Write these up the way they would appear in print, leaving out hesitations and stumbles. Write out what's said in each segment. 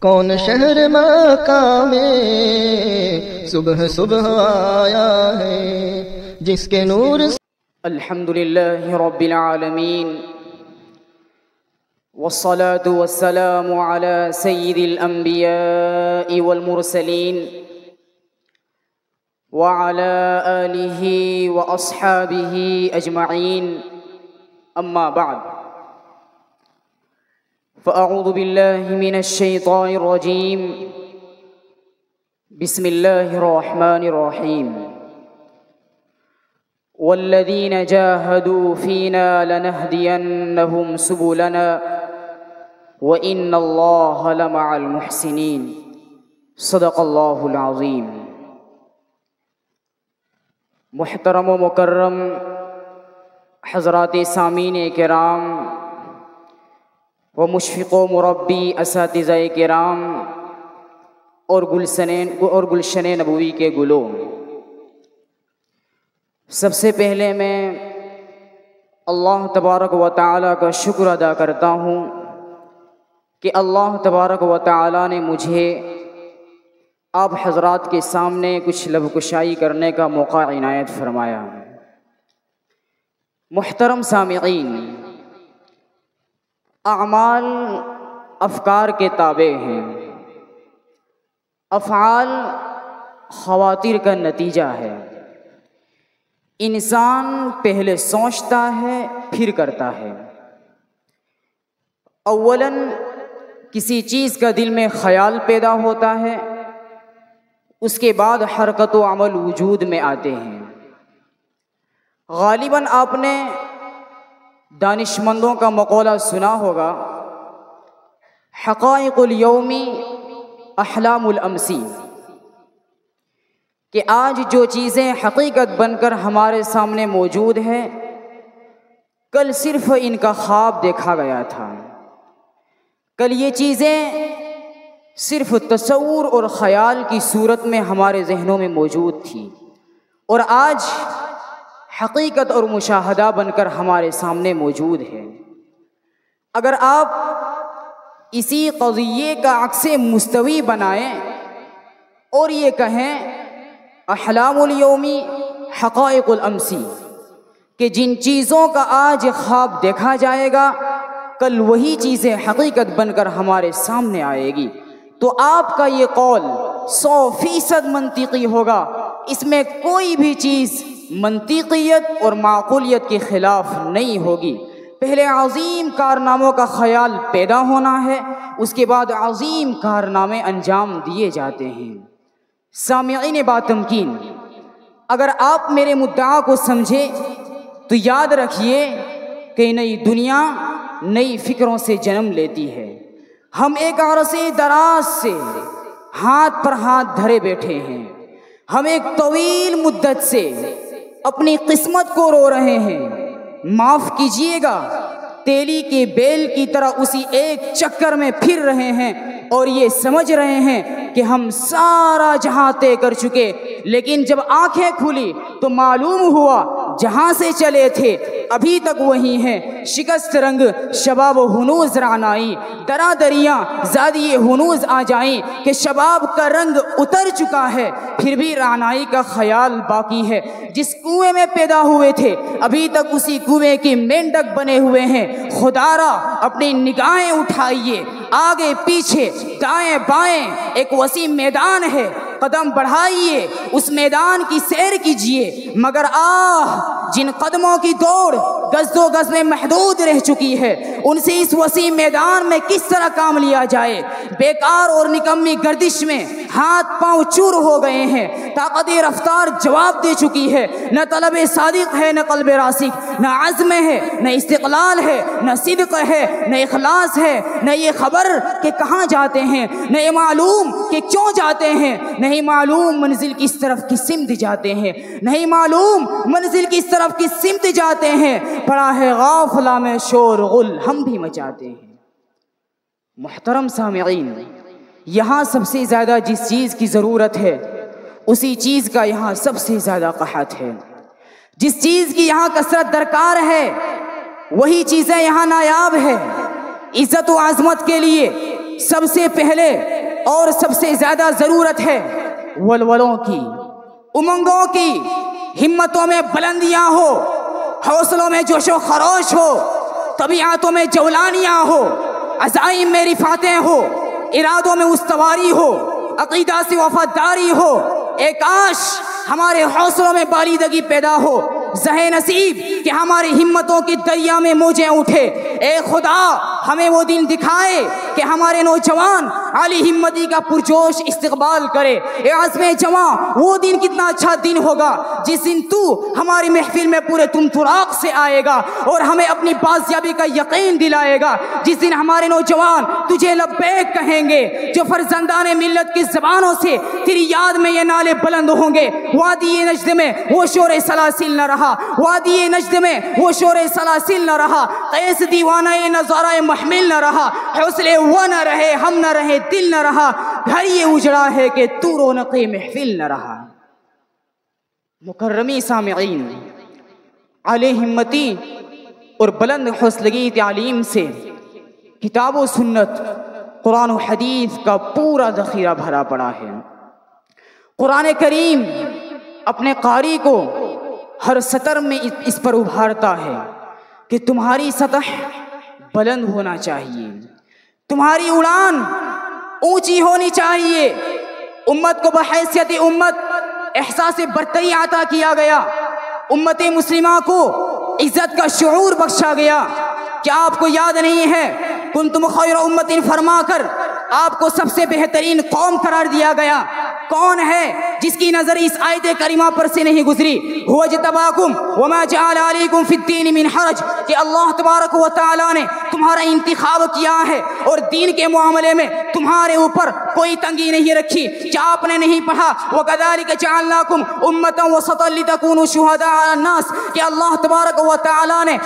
کون شہر مکہ میں صبح صبح آیا ہے جس کے نور الحمدللہ رب العالمین والصلاة والسلام على سید الانبیاء والمرسلین وعلى آلہ واصحابہ اجمعین اما بعد فأعوذ باللہ من الشیطان الرجیم بسم اللہ الرحمن الرحیم والذین جاہدوا فینا لنہدینہم سبلنا وإن اللہ لمع المحسنین صدق اللہ العظیم۔ محترم و مکرم حضرات سامعین کرام و مشفق و مربی اساتذہ کرام اور گلشن نبوی کے گلوں، سب سے پہلے میں اللہ تبارک و تعالیٰ کا شکر ادا کرتا ہوں کہ اللہ تبارک و تعالیٰ نے مجھے آپ حضرات کے سامنے کچھ لب کشائی کرنے کا موقع عنایت فرمایا۔ محترم سامعین، اعمال افکار کے تابع ہیں، افعال خواطر کا نتیجہ ہے۔ انسان پہلے سوچتا ہے پھر کرتا ہے۔ اولاً کسی چیز کا دل میں خیال پیدا ہوتا ہے، اس کے بعد حرکت و عمل وجود میں آتے ہیں۔ غالباً آپ نے دانشمندوں کا مقولہ سنا ہوگا، حقائق الیوم احلام الامسی، کہ آج جو چیزیں حقیقت بن کر ہمارے سامنے موجود ہیں، کل صرف ان کا خواب دیکھا گیا تھا، کل یہ چیزیں صرف تصور اور خیال کی صورت میں ہمارے ذہنوں میں موجود تھی، اور آج حقیقت اور مشاہدہ بن کر ہمارے سامنے موجود ہے۔ اگر آپ اسی قضیے کا عکس مستوی بنائیں اور یہ کہیں احلام الیومی حقائق الامسی، کہ جن چیزوں کا آج خواب دیکھا جائے گا کل وہی چیزیں حقیقت بن کر ہمارے سامنے آئے گی، تو آپ کا یہ قول 100% منطقی ہوگا، اس میں کوئی بھی چیز منطقیت اور معقولیت کے خلاف نہیں ہوگی۔ پہلے عظیم کارناموں کا خیال پیدا ہونا ہے، اس کے بعد عظیم کارنامے انجام دیے جاتے ہیں۔ سامعین باتمکین، اگر آپ میرے مدعا کو سمجھے تو یاد رکھیے کہ نئی دنیا نئی فکروں سے جنم لیتی ہے۔ ہم ایک عرصے دراز سے ہاتھ پر ہاتھ دھرے بیٹھے ہیں، ہم ایک طویل مدت سے اپنی قسمت کو رو رہے ہیں، معاف کیجیے گا تیلی کے بیل کی طرح اسی ایک چکر میں پھر رہے ہیں اور یہ سمجھ رہے ہیں کہ ہم سارا جہاں طے کر چکے، لیکن جب آنکھیں کھلی تو معلوم ہوا جہاں سے چلے تھے ابھی تک وہی ہیں۔ شکست رنگ شباب و ہنوز رعنائی، درا دریاں زادی ہنوز آ جائیں کہ شباب کا رنگ اتر چکا ہے پھر بھی رعنائی کا خیال باقی ہے۔ جس کنویں میں پیدا ہوئے تھے ابھی تک اسی کنویں کی مینڈک بنے ہوئے ہیں۔ خدا را اپنی نگاہیں اٹھائیے، آگے پیچھے دائیں بائیں ایک وسیع میدان ہے، قدم بڑھائیے اس میدان کی سیر کیجیے، مگر جن قدموں کی دوڑ گز و گز میں محدود رہ چکی ہے ان سے اس وسیع میدان میں کس طرح کام لیا جائے؟ بیکار اور نکمی گردش میں ہاتھ پاؤں چور ہو گئے ہیں، طاقت رفتار جواب دے چکی ہے، نہ طلب صادق ہے نہ قلب راسخ، نہ عزم ہے نہ استقلال ہے، نہ صدق ہے نہ اخلاص ہے، نہ یہ خبر کہ کہاں جاتے ہیں، نہ یہ معلوم کہ کیوں جاتے ہیں، نہیں معلوم منزل کس طرف کی سمت جاتے ہیں، نہیں معلوم منزل کس طرف کی سمت جاتے ہیں، پڑا ہے غافلہ میں شور غل ہم بھی مچاتے ہیں۔ محترم سامعین، یہاں سب سے زیادہ جس چیز کی ضرورت ہے اسی چیز کا یہاں سب سے زیادہ قحط ہے، جس چیز کی یہاں کثرت درکار ہے وہی چیزیں یہاں نایاب ہے۔ عزت و عظمت کے لیے سب سے پہلے اور سب سے زیادہ ضرورت ہے ولولوں کی، امنگوں کی، ہمتوں میں بلندیاں ہو، حوصلوں میں جوش و خروش ہو، طبیعتوں میں جولانیاں ہو، عزائم میں رفعتیں ہو، ارادوں میں استواری ہو، عقیدہ سے وفاداری ہو۔ اے کاش ہمارے حوصلوں میں بالیدگی پیدا ہو، زہ نصیب کہ ہماری ہمتوں کی دریا میں موجیں اٹھے۔ اے خدا ہمیں وہ دن دکھائے کہ ہمارے نوجوان عالی ہمتی کا پرجوش استقبال کرے۔ اے عزم جواں وہ دن کتنا اچھا دن ہوگا جس دن تو ہماری محفل میں پورے تم تراق سے آئے گا اور ہمیں اپنی بازیابی کا یقین دلائے گا، جس دن ہمارے نوجوان تجھے لبیک کہیں گے، جو فرزندان ملت کی زبانوں سے تیری یاد میں یہ نعرے بلند ہوں گے۔ وادی نجد میں وہ شور سلاسل نہ رہا، وادی نجد میں وہ شور سلاسل نہ رہا، قیس دیوانہ نظارہ محمل نہ رہا، حوصلے وہ نہ رہے، ہم نہ رہے، دل نہ رہا، گھر یہ اجڑا ہے کہ تو رونق محفل نہ رہا۔ مکرمی سامعین، عالی ہمتی اور بلند حوصلگی تعلیم سے کتاب و سنت، قرآن و حدیث کا پورا ذخیرہ بھرا پڑا ہے۔ قرآن کریم اپنے قاری کو ہر سطر میں اس پر ابھارتا ہے کہ تمہاری سطح بلند ہونا چاہیے، تمہاری اڑان اونچی ہونی چاہیے۔ امت کو بحیثیت امت احساس برتری عطا کیا گیا، امت مسلمہ کو عزت کا شعور بخشا گیا۔ کیا آپ کو یاد نہیں ہے کنتم خیر امت فرما کر آپ کو سب سے بہترین قوم قرار دیا گیا؟ کون ہے جس کی نظر اس آیت کریمہ پر سے نہیں گزری؟ هو اجتباکم وما جعل علیکم فی الدین من حرج، کہ اللہ تبارک و تعالیٰ نے تمہارا انتخاب کیا ہے اور دین کے معاملے میں تمہارے اوپر کوئی تنگی نہیں رکھی۔ کیا آپ نے نہیں پڑھا وَكَذَلِكَ جَعَلْنَاكُمْ أُمَّةً وَسَطًا لِتَكُونُوا شُهَدَاءَ عَلَى النَّاسِ، کہ اللہ تبارک و تعالیٰ نے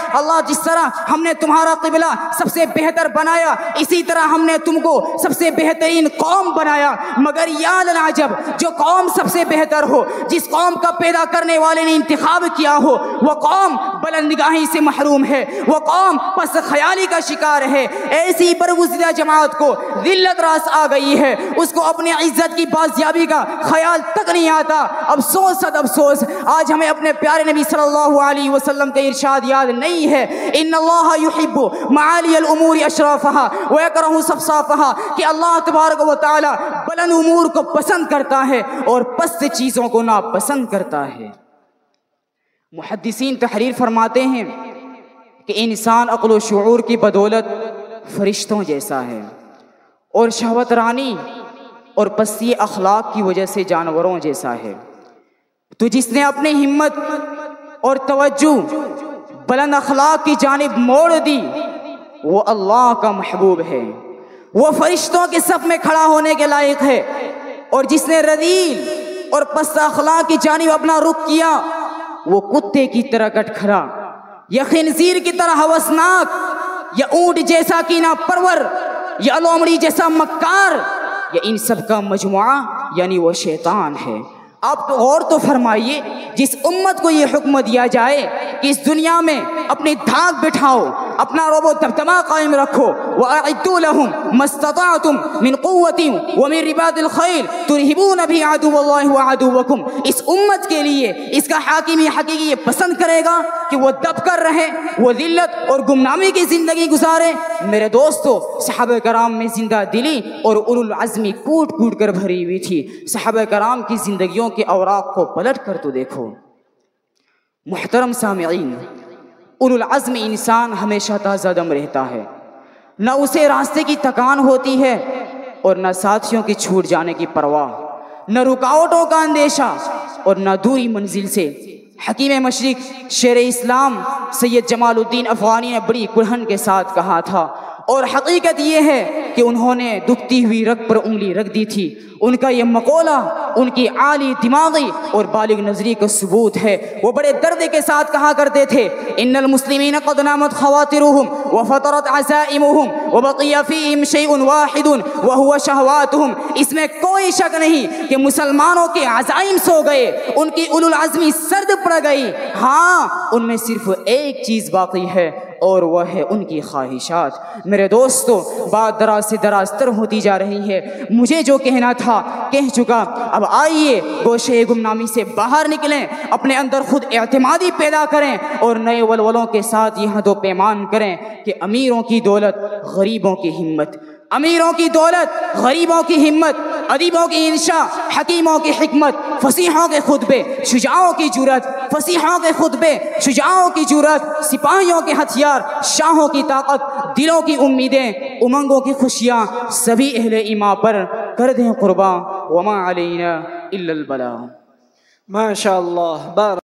جس طرح ہم نے تمہارا قبلہ سب سے بہتر بنایا، اسی طرح ہم نے تم کو سب سے بہترین قوم بنایا۔ مگر یا للعجب، جو قوم سب سے بہتر ہو، جس قوم کا پیدا کرنے والے نے انتخاب کیا ہو، وہ قوم بلندگاہی سے محروم ہے، وہ قوم پس خیالی کا شکار ہے۔ ایسی برگزیدہ جماعت کو ذلت راس آ گئی ہے، اس کو اپنی عزت کی بازیابی کا خیال تک نہیں آتا۔ افسوس صد افسوس، آج ہمیں اپنے پیارے نبی صلی اللہ علیہ وسلم کا ارشاد یاد نہیں ہے، ان اللہ یحب معالی الامور اشرافها ویکرہ صفصافها، کہ اللہ تبارک و تعالی بلند امور کو پسند کرتا ہے اور پست چیزوں کو ناپسند کرتا ہے۔ محدثین تحریر فرماتے ہیں کہ انسان عقل و شعور کی بدولت فرشتوں جیسا ہے اور شہوت رانی اور پستی اخلاق کی وجہ سے جانوروں جیسا ہے۔ تو جس نے اپنی ہمت اور توجہ بلند اخلاق کی جانب موڑ دی، وہ اللہ کا محبوب ہے، وہ فرشتوں کے صف میں کھڑا ہونے کے لائق ہے۔ اور جس نے رذیل اور پست اخلاق کی جانب اپنا رخ کیا، وہ کتے کی طرح کٹ کھڑا، یا خنزیر کی طرح ہوسناک، یا اونٹ جیسا کینہ پرور، یا لومڑی جیسا مکار، یا ان سب کا مجموعہ یعنی وہ شیطان ہے۔ آپ تو غور تو فرمائیے، جس امت کو یہ حکم دیا جائے کہ اس دنیا میں اپنی دھاک بٹھاؤ، اپنا رعب و دبدبہ قائم رکھو، وَأَعِدُّوا لَهُم مَا اسْتَطَعْتُم مِّن قُوَّةٍ وَمِن رِّبَاطِ الْخَيْلِ تُرْهِبُونَ بِهِ عَدُوَّ اللَّهِ وَعَدُوَّكُمْ، اس امت کے لیے اس کا حاکم حقیقی یہ پسند کرے گا کہ وہ دب کر رہے، وہ ذلت اور گمنامی کی زندگی گزارے؟ میرے دوستو، صحابہ کرام میں زندہ دلی اور اولو العزمی کوٹ کوٹ کر بھری ہوئی تھی۔ صحابہ کرام کی زندگیوں کے اوراق کو پلٹ کر تو دیکھو۔ محترم سامعین، اولو العزم انسان ہمیشہ تازہ دم رہتا ہے، نہ اسے راستے کی تکان ہوتی ہے اور نہ ساتھیوں کی چھوٹ جانے کی پرواہ، نہ رکاوٹوں کا اندیشہ اور نہ دوری منزل سے۔ حکیم مشرق شیر اسلام سید جمال الدین افغانی نے بڑی کڑہن کے ساتھ کہا تھا، اور حقیقت یہ ہے کہ انہوں نے دکھتی ہوئی رگ پر انگلی رکھ دی تھی۔ ان کا یہ مقولہ ان کی عالی دماغی اور بالغ نظری کا ثبوت ہے۔ وہ بڑے درد کے ساتھ کہا کرتے تھے، ان المسلمین قد نامت خواترهم وفطرت عزائمهم وبقی فیہم شیء واحد وهو شہواتهم، اس میں کوئی شک نہیں کہ مسلمانوں کے عزائم سو گئے، ان کی اولو العزمی سرد پڑ گئی، ہاں ان میں صرف ایک چیز باقی ہے اور وہ ہے ان کی خواہشات۔ میرے دوستو، بات دراز سے دراز تر ہوتی جا رہی ہے، مجھے جو کہنا تھا کہہ چکا۔ اب آئیے گوشے گمنامی سے باہر نکلیں، اپنے اندر خود اعتمادی پیدا کریں اور نئے ولولوں کے ساتھ یہ دو پیمان کریں کہ امیروں کی دولت، غریبوں کی ہمت، امیروں کی دولت، غریبوں کی ہمت، ادیبوں کی انشا، حکیموں کی حکمت، فصیحوں کے خطبے، شجاعوں کی جرأت، فصیحوں کے خطبے، شجاعوں کی جرأت، سپاہیوں کے ہتھیار، شاہوں کی طاقت، دلوں کی امیدیں، امنگوں کی خوشیاں، سبھی اہل ایمان پر کر دیں قرباں۔ وما علینا الا البلاغ۔ ماشاء اللہ، بارک